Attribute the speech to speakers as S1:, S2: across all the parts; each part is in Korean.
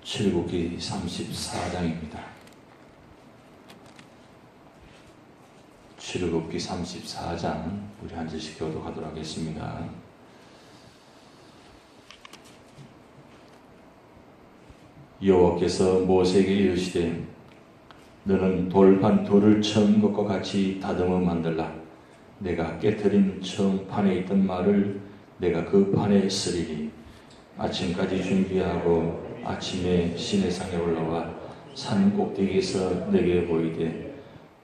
S1: 출애굽기 34장입니다. 출애굽기 34장 우리 한 절씩 교독하도록 하겠습니다. 여호와께서 모세에게 이르시되 너는 돌판 둘을 처음 것과 같이 다듬어 만들라. 내가 깨트린 처음 판에 있던 말을 내가 그 판에 쓰리니 아침까지 준비하고 아침에 시내산에 올라와 산 꼭대기에서 내게 보이되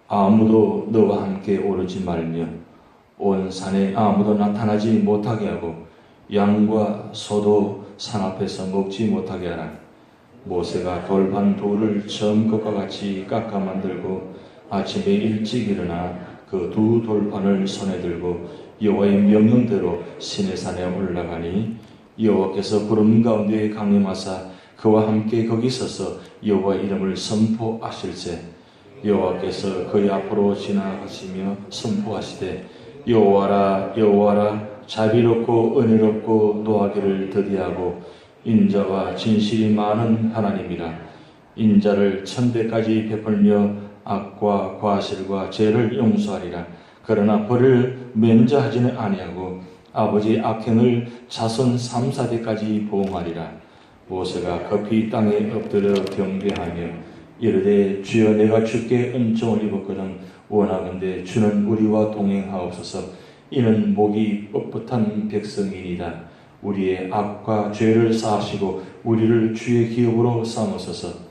S1: 아무도 너와 함께 오르지 말며 온 산에 아무도 나타나지 못하게 하고 양과 소도 산 앞에서 먹지 못하게 하라. 모세가 돌판 둘을 처음 것과 같이 깎아 만들고 아침에 일찍 일어나 그 두 돌판을 손에 들고 여호와의 명령대로 시내산에 올라가니 여호와께서 구름 가운데 강림하사 그와 함께 거기 서서 여호와의 이름을 선포하실세 여호와께서 그의 앞으로 지나가시며 선포하시되 여호와라 여호와라 자비롭고 은혜롭고 노하기를 더디하고 인자와 진실이 많은 하나님이라. 인자를 천대까지 베풀며 악과 과실과 죄를 용서하리라. 그러나 벌을 면제하지는 아니하고 아버지 악행을 자손 3, 4대까지 보응하리라. 모세가 급히 땅에 엎드려 경배하며 이르되 주여 내가 주께 은총을 입었거든 원하건대 주는 우리와 동행하옵소서. 이는 목이 뻣뻣한 백성이니이다. 우리의 악과 죄를 사하시고 우리를 주의 기업으로 삼으소서.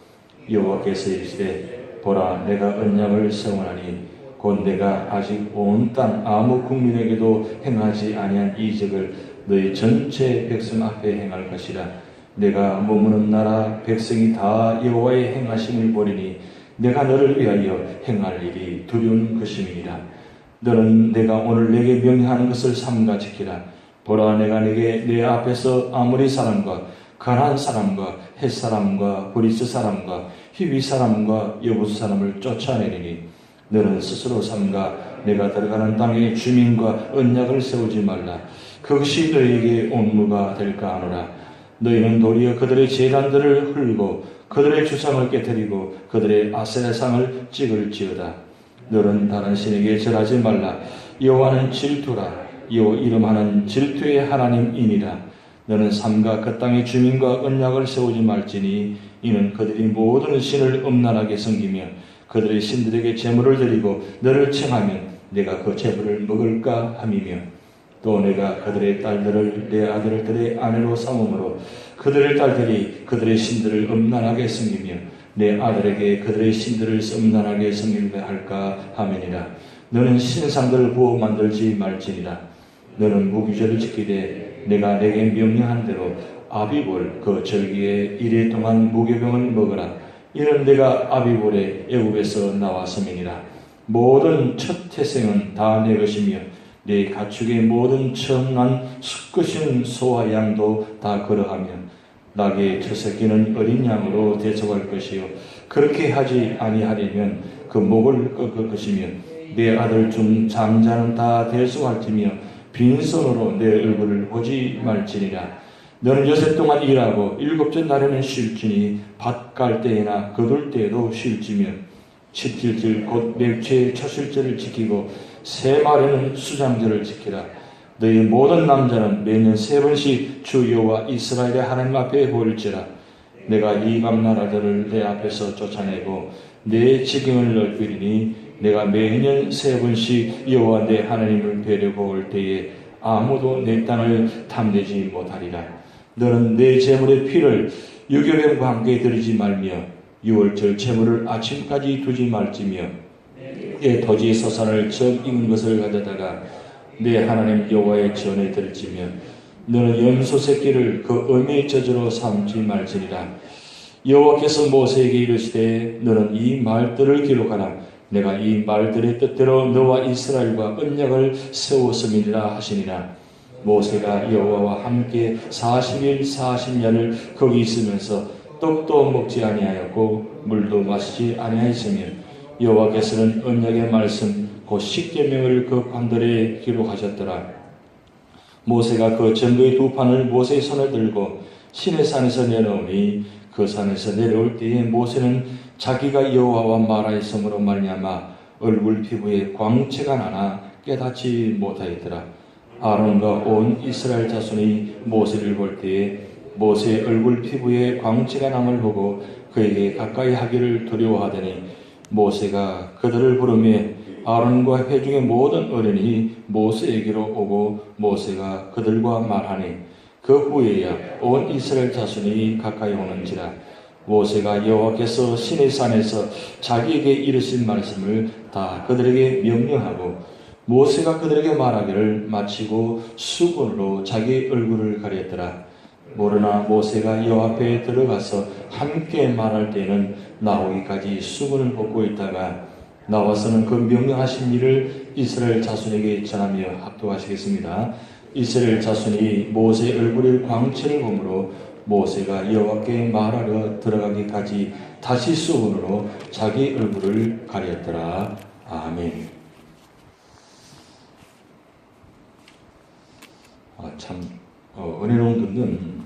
S1: 여호와께서 이르시되 보라 내가 언약을 세우나니 곧 내가 아직 온 땅 아무 국민에게도 행하지 아니한 이적을 너희 전체 백성 앞에 행할 것이라. 내가 머무는 나라 백성이 다 여호와의 행하심을 보리니 내가 너를 위하여 행할 일이 두려운 것임이니라. 너는 내가 오늘 내게 명령하는 것을 삼가 지키라. 보라 내가 내게 내 앞에서 아모리 사람과 가나안 사람과 헷 사람과 브리스 사람과 히위 사람과 여부스 사람을 쫓아내리니 너는 스스로 삼가 내가 들어가는 땅의 주민과 언약을 세우지 말라. 그것이 너희에게 옥무가 될까 하노라. 너희는 도리어 그들의 제단들을 헐고 그들의 주상을 깨뜨리고 그들의 아세라상을 찍을지어다. 너는 다른 신에게 절하지 말라. 여호와는 질투라. 여호와 이름하는 질투의 하나님이니라. 너는 삼가 그 땅의 주민과 언약을 세우지 말지니 이는 그들이 모든 신을 음란하게 섬기며 그들의 신들에게 제물을 드리고 너를 청하면 내가 그 제물을 먹을까 함이며 또 내가 그들의 딸들을 내 아들들의 아내로 삼음으로 그들의 딸들이 그들의 신들을 음란하게 섬기며 내 아들에게 그들의 신들을 음란하게 섬기게 할까 하면이라. 너는 신상들을 부어 만들지 말지니라. 너는 무기죄를 지키되 내가 내게 명령한 대로 아비볼 그 절기에 이래 동안 무교병을 먹으라. 이는 내가 아비볼의 애굽에서 나왔음이니라. 모든 첫 태생은 다 내 것이며 내 가축의 모든 처음 난 수컷인 소와 양도 다 그러하며 낙의 첫 새끼는 어린 양으로 대접할 것이요 그렇게 하지 아니하려면 그 목을 꺾을 것이며 내 아들 중 장자는 다 대수할지며 빈손으로 내 얼굴을 보지 말지니라. 너는 여세 동안 일하고 일곱째 날에는 쉴지니 밭 갈 때에나 거둘 때에도 쉴지며 칠칠절 곧 멸치의 첫실절을 지키고 새 말에는 수장절을 지키라. 너희 모든 남자는 매년 3번씩 주 여호와 이스라엘의 하나님 앞에 보일지라. 내가 이방 나라들을 내 앞에서 쫓아내고 내 지경을 넓히리니 내가 매년 3번씩 여호와 내 하나님을 뵈려고 올 때에 아무도 내 땅을 탐내지 못하리라. 너는 내 제물의 피를 유교병과 함께 들이지 말며 유월절 제물을 아침까지 두지 말지며 내 토지 소산을 처음 익은 것을 가져다가 내 하나님 여호와의 전에 들지며 너는 염소 새끼를 그 어미의 저주로 삼지 말지니라. 여호와께서 모세에게 이르시되 너는 이 말들을 기록하라. 내가 이 말들의 뜻대로 너와 이스라엘과 언약을 세웠음이니라 하시니라. 모세가 여호와와 함께 40일 40년을 거기 있으면서 떡도 먹지 아니하였고 물도 마시지 아니하였으며 여호와께서는 언약의 말씀 곧 십계명을 그 관들에 기록하셨더라. 모세가 그 전부의 두 판을 모세의 손에 들고 시내산에서 내려오니 그 산에서 내려올 때에 모세는 자기가 여호와와 말하였으므로 말미암아 얼굴 피부에 광채가 나나 깨닫지 못하였더라. 아론과 온 이스라엘 자손이 모세를 볼 때에 모세의 얼굴 피부에 광채가 남을 보고 그에게 가까이 하기를 두려워하더니 모세가 그들을 부르매 아론과 회중의 모든 어른이 모세에게로 오고 모세가 그들과 말하니 그 후에야 온 이스라엘 자손이 가까이 오는지라. 모세가 여호와께서 시내 산에서 자기에게 이르신 말씀을 다 그들에게 명령하고 모세가 그들에게 말하기를 마치고 수건으로 자기 얼굴을 가렸더라. 모르나 모세가 여호와 앞에 들어가서 함께 말할 때에는 나오기까지 수건을 벗고 있다가 나와서는 그 명령하신 일을 이스라엘 자손에게 전하며 합독하시겠습니다. 이스라엘 자손이 모세의 얼굴에 광채를 보므로 모세가 여호와께 말하러 들어가기까지 다시 수건으로 자기 얼굴을 가렸더라. 아멘. 은혜로운 분은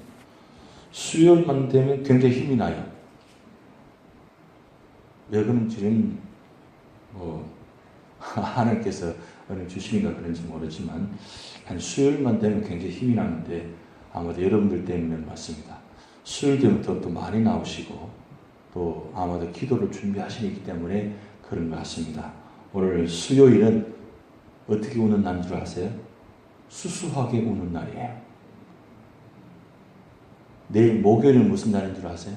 S1: 수요일만 되면 굉장히 힘이 나요. 왜 그런지는 하나님께서 은혜 주시니까 그런지 모르지만 한 수요일만 되면 굉장히 힘이 나는데 아마도 여러분들 때문에 맞습니다. 수요일 때부터 또 많이 나오시고 또 아마도 기도를 준비하시기 때문에 그런 것 같습니다. 오늘 수요일은 어떻게 우는 날인 줄 아세요? 수수하게 우는 날이에요. 내일 목요일은 무슨 날인 줄 아세요?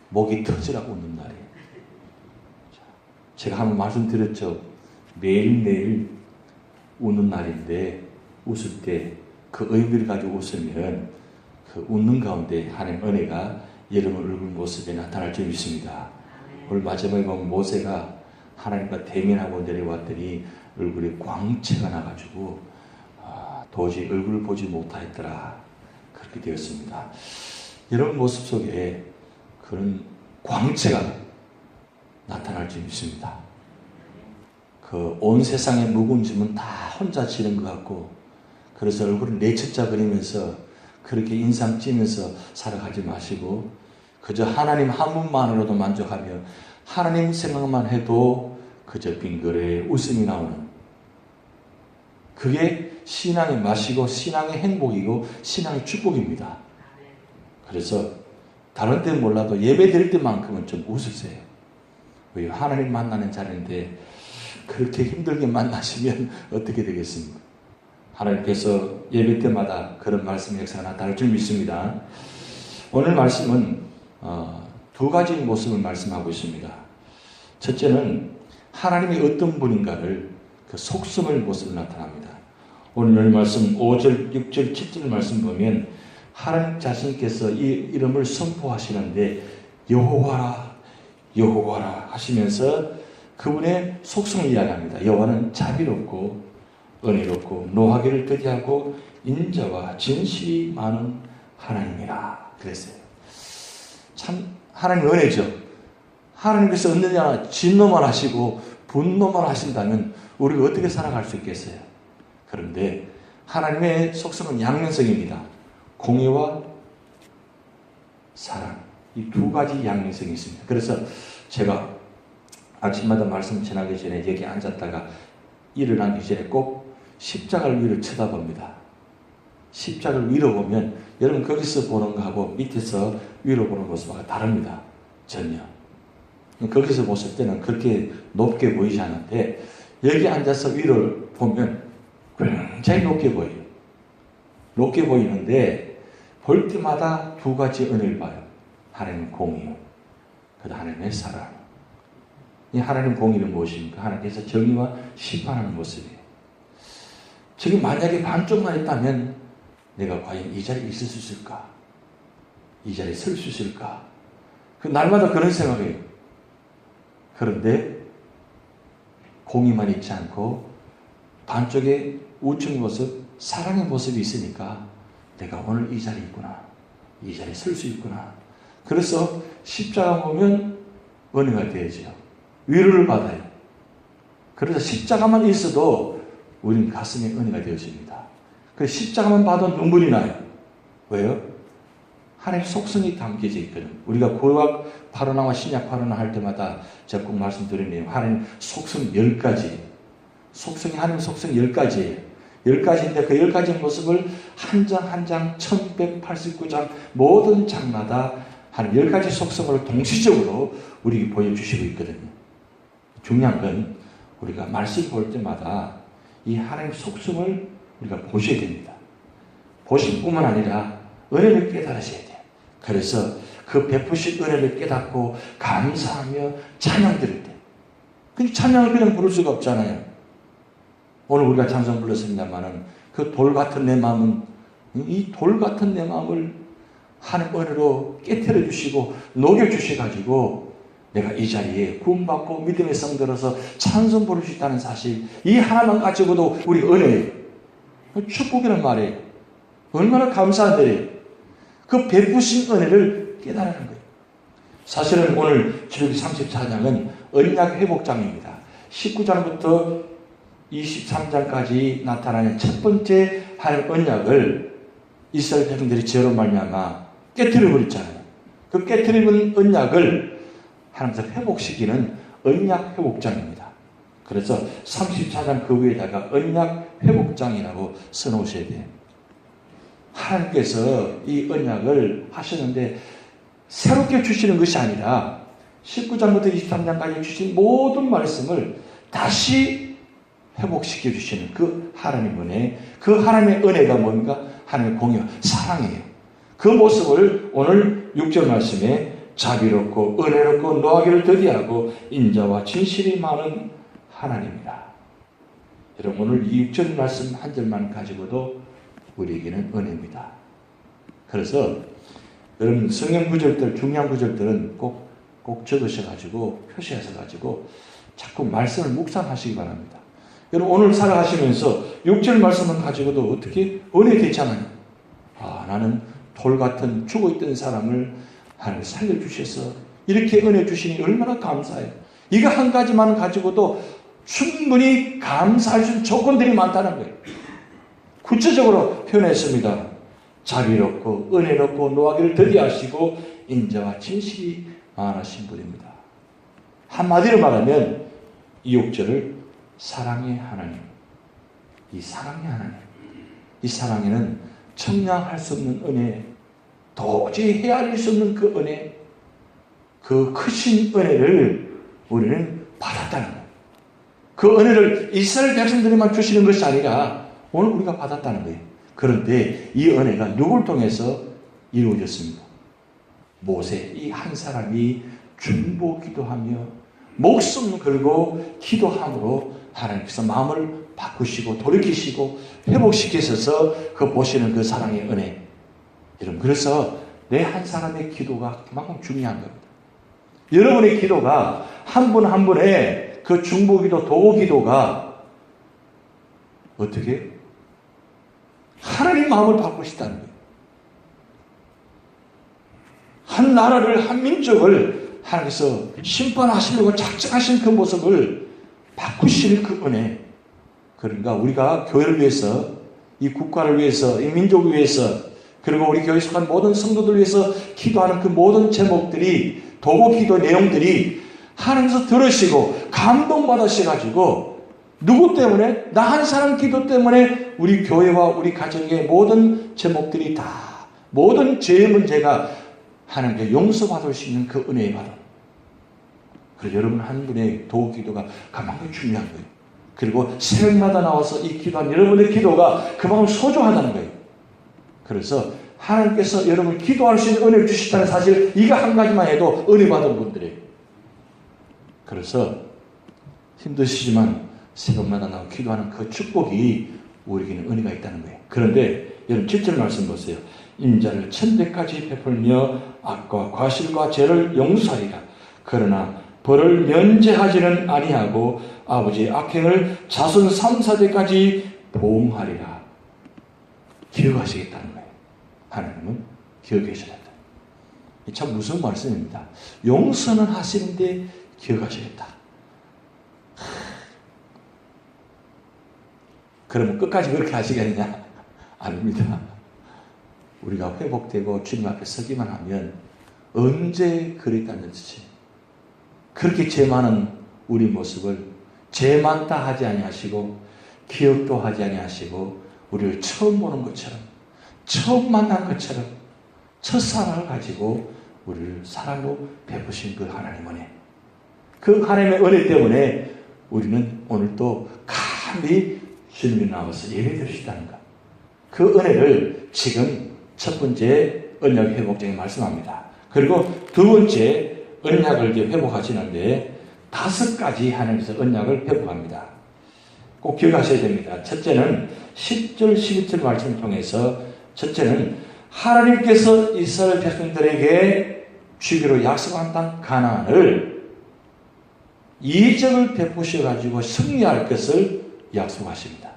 S1: 목이 터지라 우는 날이에요. 제가 한번 말씀드렸죠. 매일매일 우는 날인데 웃을 때 그 의미를 가지고 웃으면 그 웃는 가운데 하나님 은혜가 여러분 얼굴 모습에 나타날 줄 믿습니다. 오늘 마지막에 보면 모세가 하나님과 대면하고 내려왔더니 얼굴에 광채가 나가지고 도저히 얼굴을 보지 못하였더라. 그렇게 되었습니다. 여러분 모습 속에 그런 광채가 나타날 줄 믿습니다. 그 온 세상의 묵은 짐은 다 혼자 지는 것 같고 그래서 얼굴을 내쳤자 그리면서 그렇게 인상 찌면서 살아가지 마시고 그저 하나님 한 분만으로도 만족하며 하나님 생각만 해도 그저 빙그레 웃음이 나오는 그게 신앙의 맛이고 신앙의 행복이고 신앙의 축복입니다. 그래서 다른 때는 몰라도 예배 드릴 때만큼은 좀 웃으세요. 왜 하나님 만나는 자리인데 그렇게 힘들게 만나시면 어떻게 되겠습니까? 하나님께서 예배 때마다 그런 말씀 역사가 나타날 줄 믿습니다. 오늘 말씀은 두 가지 모습을 말씀하고 있습니다. 첫째는 하나님이 어떤 분인가를 그 속성을 모습을 나타납니다. 오늘 말씀 5절, 6절, 7절 말씀 보면 하나님 자신께서 이 이름을 선포하시는데 여호와라 여호와라 하시면서 그분의 속성을 이야기합니다. 여호와는 자비롭고 은혜롭고 노하기를 더디하고 인자와 진실이 많은 하나님이라 그랬어요. 참 하나님 은혜죠. 하나님께서 언제나 진노만 하시고 분노만 하신다면 우리가 어떻게 살아갈 수 있겠어요? 그런데 하나님의 속성은 양면성입니다. 공의와 사랑 이 두 가지 양면성이 있습니다. 그래서 제가 아침마다 말씀 전하기 전에 여기 앉았다가 일어나기 전에 꼭 십자가를 위로 쳐다봅니다. 십자가를 위로 보면 여러분 거기서 보는 거하고 밑에서 위로 보는 모습과 다릅니다. 전혀. 거기서 봤을 때는 그렇게 높게 보이지 않는데 여기 앉아서 위로 보면 굉장히 높게 보여요. 높게 보이는데 볼 때마다 두 가지 은혜를 봐요. 하나님 공의, 그다음 하나님의 사랑. 이 하나님 공의는 무엇입니까? 하나님께서 정의와 심판하는 모습이에요. 저기 만약에 반쪽만 있다면 내가 과연 이 자리에 있을 수 있을까? 이 자리에 설 수 있을까? 그 날마다 그런 생각이에요. 그런데 공의만 있지 않고 반쪽에 우측 모습, 사랑의 모습이 있으니까 내가 오늘 이 자리에 있구나. 이 자리에 설 수 있구나. 그래서 십자가 보면 은혜가 되어져요. 위로를 받아요. 그래서 십자가만 있어도 우리는 가슴에 은혜가 되어집니다. 그래서 십자가만 봐도 눈물이 나요. 왜요? 하나님의 속성이 담겨져 있거든. 우리가 구약 파로나와 신약 파로나 할 때마다 제가 꼭 말씀드리네요. 하나님 속성 10가지. 속성이 하나님 속성 10가지예요. 10가지인데 그 10가지 모습을 한 장 한 장 1189장 모든 장마다 하나님 10가지 속성을 동시적으로 우리에게 보여주시고 있거든요. 중요한 건 우리가 말씀 볼 때마다 이 하나님 속성을 우리가 보셔야 됩니다. 보실 뿐만 아니라 은혜를 깨달으셔야 돼요. 그래서 그 베푸신 은혜를 깨닫고 감사하며 찬양 드릴 때, 그 찬양을 그냥 부를 수가 없잖아요. 오늘 우리가 찬송 불렀습니다만은 그 돌 같은 내 마음은, 이 돌 같은 내 마음을 하나님 은혜로 깨트려 주시고 녹여 주셔가지고 내가 이 자리에 구원받고 믿음의 성들어서 찬송 부를 수 있다는 사실, 이 하나만 가지고도 우리 은혜예요. 축복이란 말이에요. 얼마나 감사한 일이에요. 그 베푸신 은혜를 깨달는 거예요. 사실은 오늘 출애굽기 34장은 언약 회복장입니다. 19장부터 23장까지 나타나는 첫 번째 하나님 언약을 이스라엘 백성들이 죄로 말미암아 깨트려 버렸잖아요. 그 깨트리는 언약을 하나님께서 회복시키는 언약 회복장입니다. 그래서 34장 그 위에다가 언약 회복장이라고 써놓으셔야 돼요. 하나님께서 이 언약을 하셨는데 새롭게 주시는 것이 아니라 19장부터 23장까지 주신 모든 말씀을 다시 회복시켜 주시는 그 하나님 은혜, 그 하나님의 은혜가 뭔가? 하나님의 공유, 사랑이에요. 그 모습을 오늘 6절 말씀에 자비롭고 은혜롭고 노하기를 더디하고 인자와 진실이 많은 하나님이라. 여러분 오늘 이 6절 말씀 한 절만 가지고도 우리에게는 은혜입니다. 그래서 여러분 성경 구절들, 중요한 구절들은 꼭 적으셔가지고 표시하셔가지고 자꾸 말씀을 묵상하시기 바랍니다. 여러분 오늘 살아가시면서 6절 말씀을 가지고도 어떻게 은혜 되잖아요. 나는 돌 같은 죽어있던 사람을 하나님 살려주셔서 이렇게 은혜 주시니 얼마나 감사해요. 이거 한 가지만 가지고도 충분히 감사할 수 있는 조건들이 많다는 거예요. 구체적으로 표현했습니다. 자비롭고 은혜롭고 노하기를 더디하시고 인자와 진실이 많으신 분입니다. 한마디로 말하면 이 6절을 사랑의 하나님, 이 사랑의 하나님, 이 사랑에는 청량할 수 없는 은혜, 도저히 헤아릴 수 없는 그 은혜, 그 크신 은혜를 우리는 받았다는 거예요. 그 은혜를 이스라엘 백성들에만 주시는 것이 아니라 오늘 우리가 받았다는 거예요. 그런데 이 은혜가 누굴 통해서 이루어졌습니까? 모세 이 한 사람이 중보 기도하며 목숨 걸고 기도함으로 하나님께서 마음을 바꾸시고 돌이키시고 회복시키셔서 그 보시는 그 사랑의 은혜. 여러분 그래서 내 한 사람의 기도가 그만큼 중요한 겁니다. 여러분의 기도가 한 분 한 분의 그 중보기도 도구기도가 어떻게 하나님 마음을 바꾸시다는 거예요. 한 나라를 한 민족을 하나님께서 심판하시려고 작정하신 그 모습을 바꾸시는 그 은혜. 그러니까 우리가 교회를 위해서, 이 국가를 위해서, 이 민족을 위해서, 그리고 우리 교회에 속한 모든 성도들 위해서 기도하는 그 모든 제목들이, 도구 기도 내용들이 하나님께서 들으시고 감동받으셔가지고 누구 때문에? 나 한 사람 기도 때문에 우리 교회와 우리 가정의 모든 제목들이 다, 모든 죄의 문제가 하나님께 용서받을 수 있는 그 은혜의 바람. 그래서 여러분 한 분의 도구 기도가 그만큼 중요한 거예요. 그리고 새벽마다 나와서 이 기도한 여러분의 기도가 그만큼 소중하다는 거예요. 그래서 하나님께서 여러분 기도할 수 있는 은혜를 주시다는 사실, 이거 한 가지만 해도 은혜 받은 분들이에요. 그래서 힘드시지만 새벽마다 나와 기도하는 그 축복이 우리에게는 은혜가 있다는 거예요. 그런데 여러분 7절 말씀 보세요. 인자를 천대까지 베풀며 악과 과실과 죄를 용서하리라. 그러나 벌을 면제하지는 아니하고 아버지의 악행을 자손 3, 4대까지 보응하리라. 기억하시겠다는 거예요. 하나님은 기억하셔야 된다. 참 무서운 말씀입니다. 용서는 하시는데 기억하시겠다. 그러면 끝까지 그렇게 하시겠냐? 아닙니다. 우리가 회복되고 주님 앞에 서기만 하면 언제 그랬다는지 그렇게 죄 많은 우리 모습을 죄 많다 하지 아니하시고 기억도 하지 아니하시고 우리를 처음 보는 것처럼 처음 만난 것처럼 첫사랑을 가지고 우리를 사랑으로 베푸신 그 하나님 은혜, 그 하나님의 은혜 때문에 우리는 오늘도 감히 주님이 나와서 예배드릴 수 있다는 것, 그 은혜를 지금 첫 번째 언약 회복장에 말씀합니다. 그리고 두 번째 언약을 이제 회복하시는데 5가지 하나님께서 언약을 회복합니다. 꼭 기억하셔야 됩니다. 첫째는 10절, 11절 말씀을 통해서 첫째는 하나님께서 이스라엘 백성들에게 주기로 약속한 땅 가나안을 이적을 베푸셔가지고 승리할 것을 약속하십니다.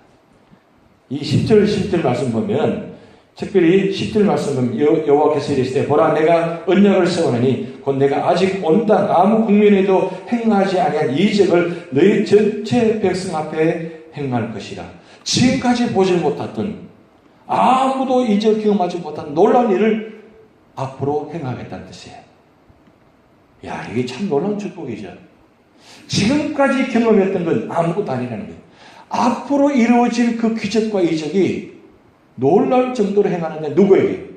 S1: 이 10절, 11절 말씀 보면 특별히 10절 말씀 보면 여호와께서 이르시되 보라 내가 언약을 세우노니 곧 내가 아직 온 땅 아무 국민에도 행하지 아니한 이적을 너희 전체 백성 앞에 행할 것이라. 지금까지 보지 못했던 아무도 이적 경험하지 못한 놀라운 일을 앞으로 행하겠다는 뜻이에요. 야, 이게 참 놀라운 축복이죠. 지금까지 경험했던 건 아무것도 아니라는 거예요. 앞으로 이루어질 그 기적과 이적이 놀라울 정도로 행하는데 누구에게?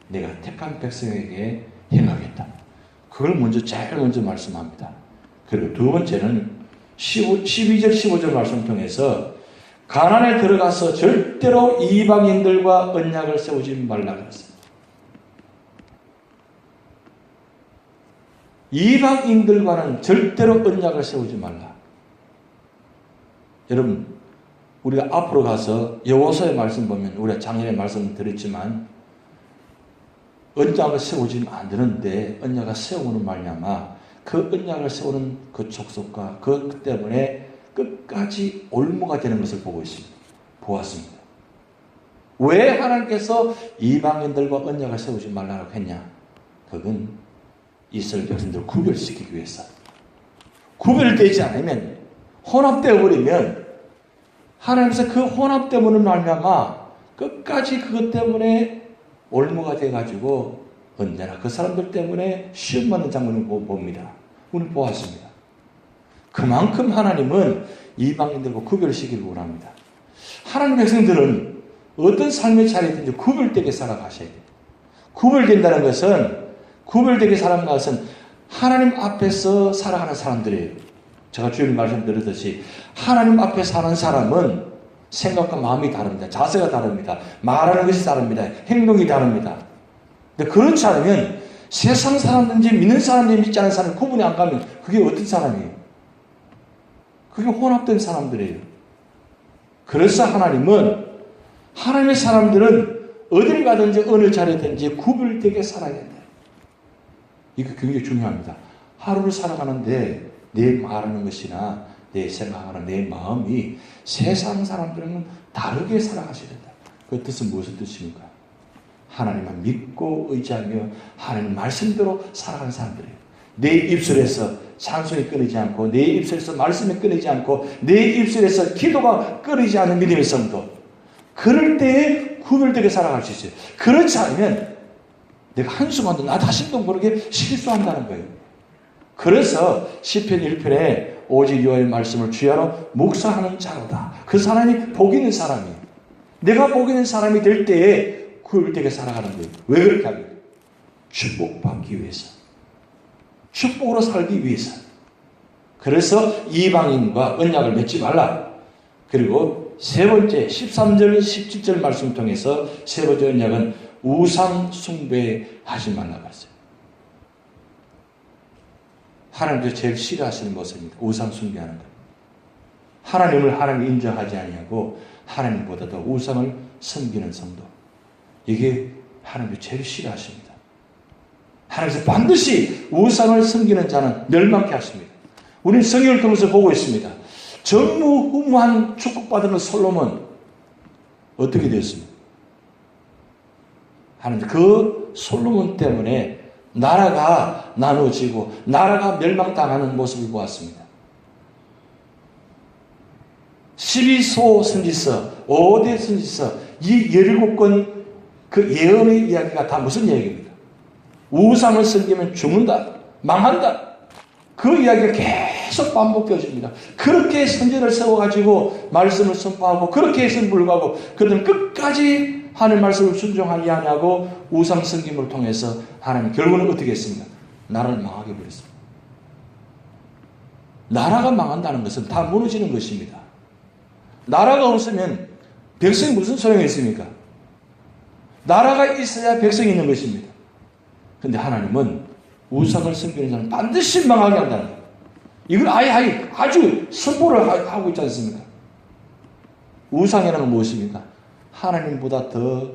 S1: 내가 택한 백성에게 행하겠다. 그걸 제일 먼저 말씀합니다. 그리고 두 번째는 12절 15절 말씀 통해서 가나안에 들어가서 절대로 이방인들과 언약을 세우지 말라 그랬습니다. 이방인들과는 절대로 언약을 세우지 말라. 여러분, 우리가 앞으로 가서 여호수아의 말씀 보면 우리가 작년에 말씀 드렸지만 언약을 세우지는 안 되는데 언약을 세우는 말미암아 그 언약을 세우는 그 족속과 그 때문에 끝까지 올무가 되는 것을 보았습니다. 왜 하나님께서 이방인들과 언약을 세우지 말라고 했냐? 그건 이스라엘 백성들을 구별시키기 위해서. 구별되지 않으면 혼합되어 버리면 하나님께서 그 혼합됨으로 말미암아 끝까지 그것 때문에 올무가 돼가지고 언제나 그 사람들 때문에 시험 받는 장면을 봅니다. 우리는 보았습니다. 그만큼 하나님은 이방인들과 구별시키기 원합니다. 하나님 백성들은 어떤 삶의 자리든지 구별되게 살아가셔야 돼요. 구별된다는 것은 구별되게 살아가는 것은 하나님 앞에서 살아가는 사람들이에요. 제가 주님 말씀 드렸듯이 하나님 앞에 사는 사람은 생각과 마음이 다릅니다. 자세가 다릅니다. 말하는 것이 다릅니다. 행동이 다릅니다. 근데 그렇지 않으면 세상 사람인지 믿는 사람인지 믿지 않는 사람이 구분이 안 가면 그게 어떤 사람이에요? 그게 혼합된 사람들이에요. 그래서 하나님은 하나님의 사람들은 어딜 가든지 어느 자리든지 구별되게 살아야 된다. 이거 굉장히 중요합니다. 하루를 살아가는데 내 말하는 것이나 내 생각하는 내 마음이 세상 사람들은 다르게 살아가셔야 된다. 그 뜻은 무슨 뜻입니까? 하나님만 믿고 의지하며 하나님 말씀대로 살아가는 사람들이에요. 내 입술에서 찬송이 끊이지 않고 내 입술에서 말씀이 끊이지 않고 내 입술에서 기도가 끊이지 않는 믿음의 성도. 그럴 때에 구별되게 살아갈 수 있어요. 그렇지 않으면 내가 한순간도 나 자신도 모르게 실수한다는 거예요. 그래서 시편 1편에 오직 여호와의 말씀을 주야로 묵상하는 자로다. 그 사람이 복 있는 사람이에요. 내가 복 있는 사람이 될 때에 구별되게 살아가는 거예요. 왜 그렇게 합니까? 축복받기 위해서. 축복으로 살기 위해서. 그래서 이방인과 언약을 맺지 말라. 그리고 세 번째 13절 17절 말씀 통해서 세 번째 언약은 우상 숭배 하지 말라고 했어요. 하나님께서 제일 싫어하시는 모습입니다. 우상 숭배하는 것. 하나님을 하나님 인정하지 아니하고 하나님보다도 우상을 섬기는 성도. 이게 하나님께서 제일 싫어하십니다. 하나님께서 반드시 우상을 섬기는 자는 멸망케 하십니다. 우리는 성경을 통해서 보고 있습니다. 전무후무한 축복받은 솔로몬 어떻게 되었습니까? 하나님 그 솔로몬 때문에 나라가 나눠지고 나라가 멸망당하는 모습을 보았습니다. 12소 선지서, 5대 선지서 이 17권 그 예언의 이야기가 다 무슨 이야기입니까? 우상을 섬기면 죽는다, 망한다. 그 이야기가 계속 반복되어집니다. 그렇게 선제를 세워가지고 말씀을 선포하고 그렇게 해서 불구하고 그들은 끝까지 하나님 말씀을 순종하지 아니하고 우상 섬김을 통해서 하나님 결국은 어떻게 했습니까? 나라를 망하게 버렸습니다. 나라가 망한다는 것은 다 무너지는 것입니다. 나라가 없으면 백성이 무슨 소용이 있습니까? 나라가 있어야 백성이 있는 것입니다. 그런데 하나님은 우상을 섬기는 자는 반드시 망하게 한다는 거예요. 이걸 아주 선포를 하고 있지 않습니까? 우상이라는 건 무엇입니까? 하나님보다 더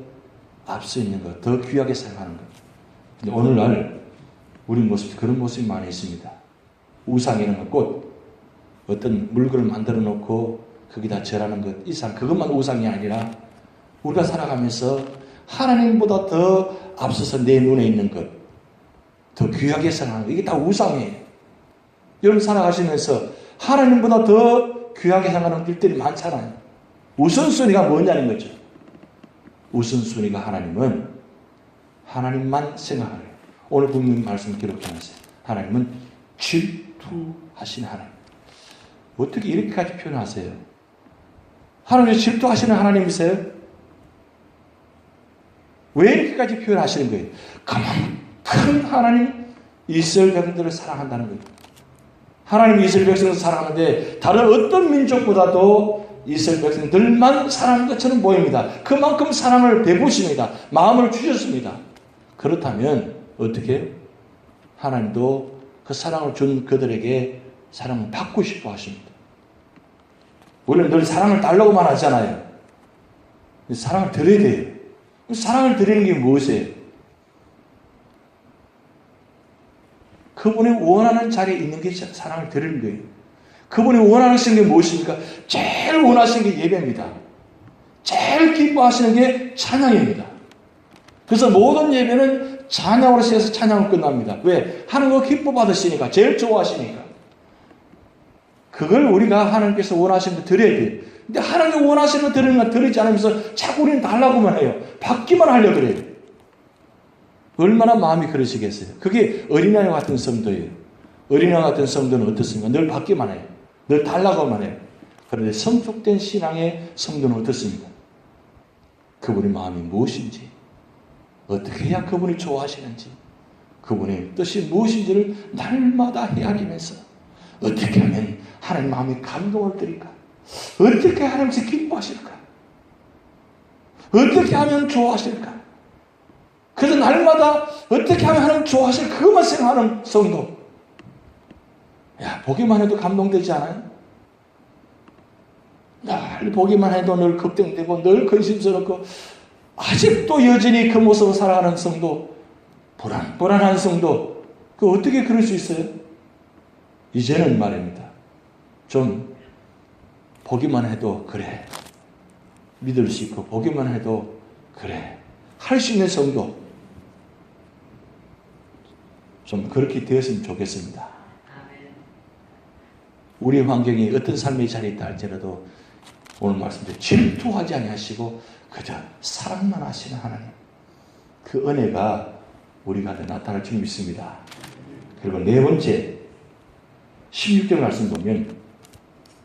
S1: 앞서 있는 것, 더 귀하게 생각하는 것. 근데 오늘날 우리 모습, 그런 모습이 많이 있습니다. 우상이라는 건 곧 어떤 물건을 만들어 놓고 거기다 절하는 것 이상, 그것만 우상이 아니라 우리가 살아가면서 하나님보다 더 앞서서 내 눈에 있는 것, 더 귀하게 생각하는 것, 이게 다 우상이에요. 여러분 살아가시면서 하나님보다 더 귀하게 생각하는 일들이 많잖아요. 우선순위가 뭐냐는 거죠. 우선순위가 하나님은 하나님만 생각하는 거예요. 오늘 분명히 말씀 기록해놨어요. 하나님은 질투하시는 하나님. 어떻게 이렇게까지 표현하세요? 하나님이 질투하시는 하나님이세요? 왜 이렇게까지 표현하시는 거예요? 그만큼 하나님 이스라엘 백성들을 사랑한다는 거예요. 하나님 이스라엘 백성을 사랑하는데 다른 어떤 민족보다도 이스라엘 백성들만 사랑하는 것처럼 보입니다. 그만큼 사랑을 베푸십니다. 마음을 주셨습니다. 그렇다면 어떻게 해요? 하나님도 그 사랑을 준 그들에게 사랑을 받고 싶어 하십니다. 우리는 늘 사랑을 달라고만 하잖아요. 사랑을 드려야 돼요. 사랑을 드리는 게 무엇이에요? 그분이 원하는 자리에 있는 게 사랑을 드리는 거예요. 그분이 원하시는 게 무엇입니까? 제일 원하시는 게 예배입니다. 제일 기뻐하시는 게 찬양입니다. 그래서 모든 예배는 찬양으로 시작해서 찬양으로 끝납니다. 왜? 하나님 거 기뻐 받으시니까, 제일 좋아하시니까. 그걸 우리가 하나님께서 원하시는 거 드려야 돼요. 근데 하나님 원하시는 거 드리는 거 드리지 않으면서 자꾸 우리는 달라고만 해요. 받기만 하려고 그래요. 얼마나 마음이 그러시겠어요? 그게 어린아이 같은 성도예요. 어린아이 같은 성도는 어떻습니까? 늘 받기만 해요. 늘 달라고만 해요. 그런데 성숙된 신앙의 성도는 어떻습니까? 그분의 마음이 무엇인지, 어떻게 해야 그분이 좋아하시는지, 그분의 뜻이 무엇인지를 날마다 헤아리면서 어떻게 하면 하나님 마음에 감동을 드릴까? 어떻게 하나님께서 기뻐하실까? 어떻게 하면 좋아하실까? 그래서 날마다 어떻게 하면 하나님 좋아하실 그것만 생각하는 성도. 야, 보기만 해도 감동되지 않아요? 늘 보기만 해도 늘 걱정되고 늘 근심스럽고 아직도 여전히 그 모습으로 살아가는 성도, 불안한 성도, 그 어떻게 그럴 수 있어요? 이제는 말입니다. 좀 보기만 해도 그래. 믿을 수 있고 보기만 해도 그래. 할 수 있는 성도. 좀 그렇게 되었으면 좋겠습니다. 우리 환경이 어떤 삶의 자리에 있다 할지라도 오늘 말씀대로 질투하지 아니하시고 그저 사랑만 하시는 하나님. 그 은혜가 우리 가운데 나타날 줄 믿습니다. 그리고 네 번째 16절 말씀 보면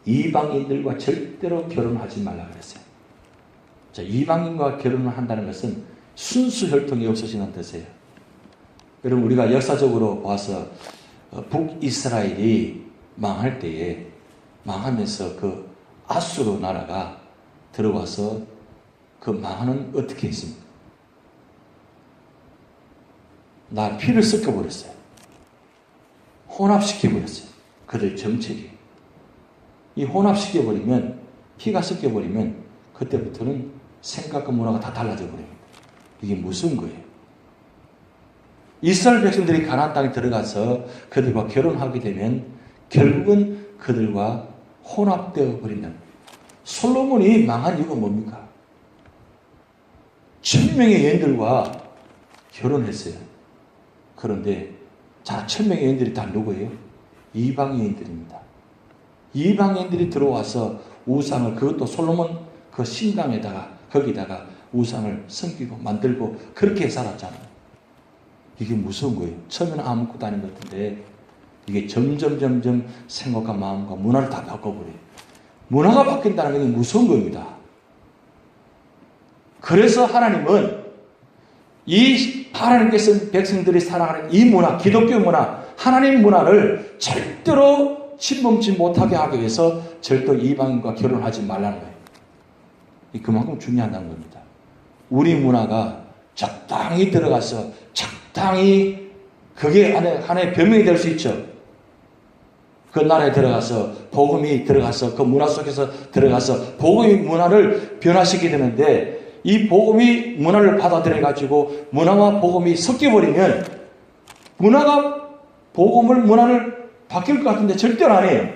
S1: 이방인들과 절대로 결혼하지 말라 그랬어요. 자, 이방인과 결혼을 한다는 것은 순수 혈통이 없으시는 뜻이에요. 여러분 우리가 역사적으로 봐서 북이스라엘이 망할 때에 망하면서 그 아수르 나라가 들어와서 그 망하는 어떻게 했습니까? 나 피를 섞어버렸어요. 혼합시켜버렸어요. 그들 정책이. 이 혼합시켜버리면, 피가 섞여버리면 그때부터는 생각과 문화가 다 달라져 버립니다. 이게 무슨 거예요? 이스라엘 백성들이 가나안 땅에 들어가서 그들과 결혼하게 되면 결국은 그들과 혼합되어 버린다. 솔로몬이 망한 이유가 뭡니까? 1000명의 여인들과 결혼했어요. 그런데 자, 1000명의 여인들이 다 누구예요? 이방 여인들입니다. 이방 여인들이 들어와서 우상을, 그것도 솔로몬 그 신당에다가 거기다가 우상을 섬기고 만들고 그렇게 살았잖아요. 이게 무서운 거예요. 처음에는 아무것도 아닌 것 같은데 이게 점점 생각과 마음과 문화를 다 바꿔버려요. 문화가 바뀐다는 게 무서운 겁니다. 그래서 하나님은 이 하나님께서 백성들이 살아가는 이 문화, 기독교 문화, 하나님 문화를 절대로 침범치 못하게 하기 위해서 절대 이방인과 결혼하지 말라는 거예요. 그만큼 중요하다는 겁니다. 우리 문화가 적당히 들어가서 적당히 그게 하나의 변명이 될 수 있죠. 그 나라에 들어가서 복음이 들어가서 그 문화 속에서 들어가서 복음이 문화를 변화시키게 되는데 이 복음이 문화를 받아들여 가지고 문화와 복음이 섞여버리면 문화가 문화를 바뀔 것 같은데 절대로 안 해요.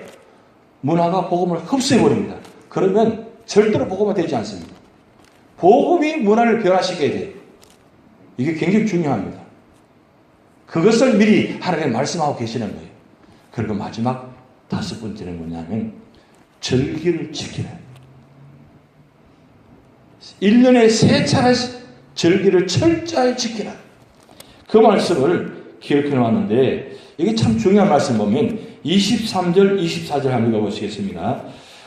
S1: 문화가 복음을 흡수해버립니다. 그러면 절대로 복음화 되지 않습니다. 복음이 문화를 변화시켜야 돼요. 이게 굉장히 중요합니다. 그것을 미리 하나님이 말씀하고 계시는 거예요. 그리고 마지막 5번째는 뭐냐면 절기를 지키는 1년에 3차례 절기를 철저히 지키라. 그 말씀을 기억해 놓았는데 이게 참 중요한 말씀 보면 23절, 24절 한번 읽어보시겠습니다.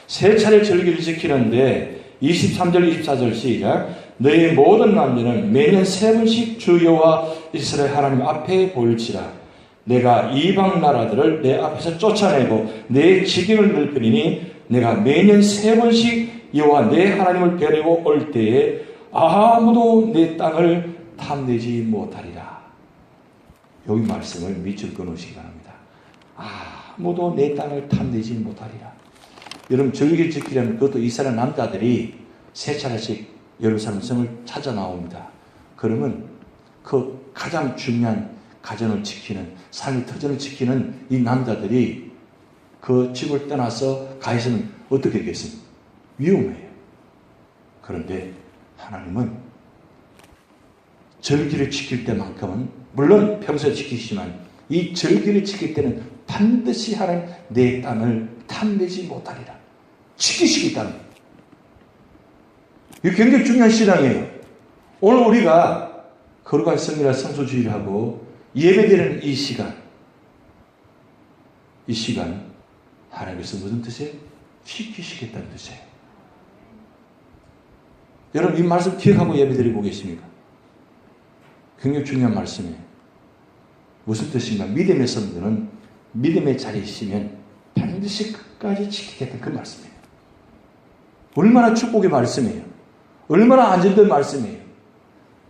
S1: 3차례 절기를 지키는데 23절, 24절 시작. 너희 모든 남녀는 매년 3번씩 주 여호와 이스라엘 하나님 앞에 볼지라. 내가 이방 나라들을 내 앞에서 쫓아내고 내 지경을 넓히니 내가 매년 3번씩 여호와 내 하나님을 뵈려고 올 때에 아무도 내 땅을 탐내지 못하리라. 여기 말씀을 밑줄 끊으시기 바랍니다. 아무도 내 땅을 탐내지 못하리라. 여러분 절기 지키려면 그것도 이스라엘 남자들이 3차례씩 예루살렘 성을 찾아 나옵니다. 그러면 그 가장 중요한 가정을 지키는 삶의 터전을 지키는 이 남자들이 그 집을 떠나서 가 있으면 어떻게 되겠습니까? 위험해요. 그런데 하나님은 절기를 지킬 때만큼은 물론 평소에 지키시지만 이 절기를 지킬 때는 반드시 하나님 내 땅을 탐내지 못하리라. 지키시겠다는 거예요. 이게 굉장히 중요한 신앙이에요. 오늘 우리가 거룩한 성일화 성소주의를 하고 예배드리는 이 시간 하나님께서 무슨 뜻이에요? 지키시겠다는 뜻이에요. 여러분 이 말씀 기억하고 예배드리고 계십니까? 굉장히 중요한 말씀이에요. 무슨 뜻인가? 믿음의 성도는 믿음의 자리에 있으면 반드시 끝까지 지키겠다는 그 말씀이에요. 얼마나 축복의 말씀이에요. 얼마나 안전된 말씀이에요.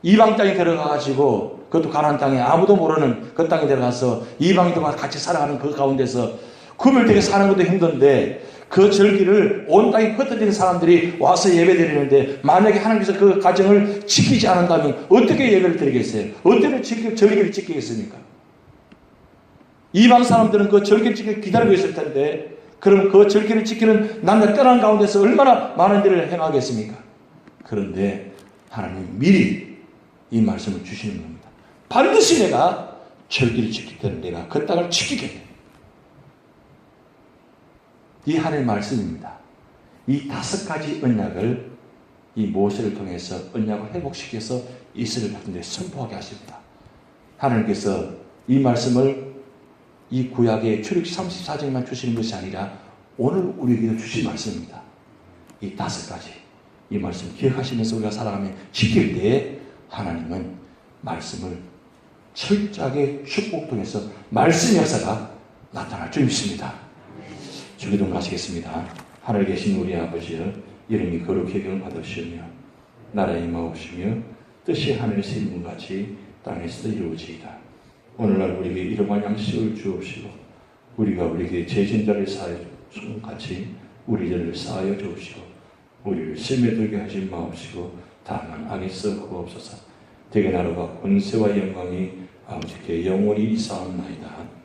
S1: 이방 땅에 들어가가지고 그것도 가나안 땅에 아무도 모르는 그 땅에 들어가서 이방인들과 같이 살아가는 그 가운데서 구별되게 사는 것도 힘든데 그 절기를 온 땅에 흩어진 사람들이 와서 예배드리는데 만약에 하나님께서 그 가정을 지키지 않는다면 어떻게 예배를 드리겠어요? 어떻게 절기를 지키겠습니까? 이방 사람들은 그 절기를 지키기 기다리고 있을 텐데 그럼 그 절기를 지키는 남녀 떠난 가운데서 얼마나 많은 일을 행하겠습니까? 그런데 하나님 미리 이 말씀을 주시는 겁니다. 반드시 내가 절기를 지킬 때는 내가 그 땅을 지키겠다. 이 하나님의 말씀입니다. 이 5가지 언약을 이 모세를 통해서 언약을 회복시켜서 이스라엘 백성들에 선포하게 하십니다. 하나님께서 이 말씀을 이 구약의 출애굽기 34장만 주시는 것이 아니라 오늘 우리에게 주신 말씀입니다. 이 5가지 이 말씀 기억하시면서 우리가 살아가면 지킬 때에 하나님은 말씀을 철저하게 축복 통해서 말씀 역사가 나타날 줄 믿습니다. 주기도 가시겠습니다. 하늘에 계신 우리 아버지여 이름이 거룩히 여김을 받으시며 나라에 임하옵시며 뜻이 하늘에서 이룬 것 같이 땅에서도 이루어지이다. 오늘날 우리에게 일용할 양식을 주옵시고 우리가 우리에게 죄진 자를 사하여 준 같이 우리 죄를 사하여 주옵시고 우리를 시험에 들게 하지 마옵시고 다만 악에서 구하옵소서. 대개 나라가 권세와 영광이 아버지께 영원히 있사옵나이다.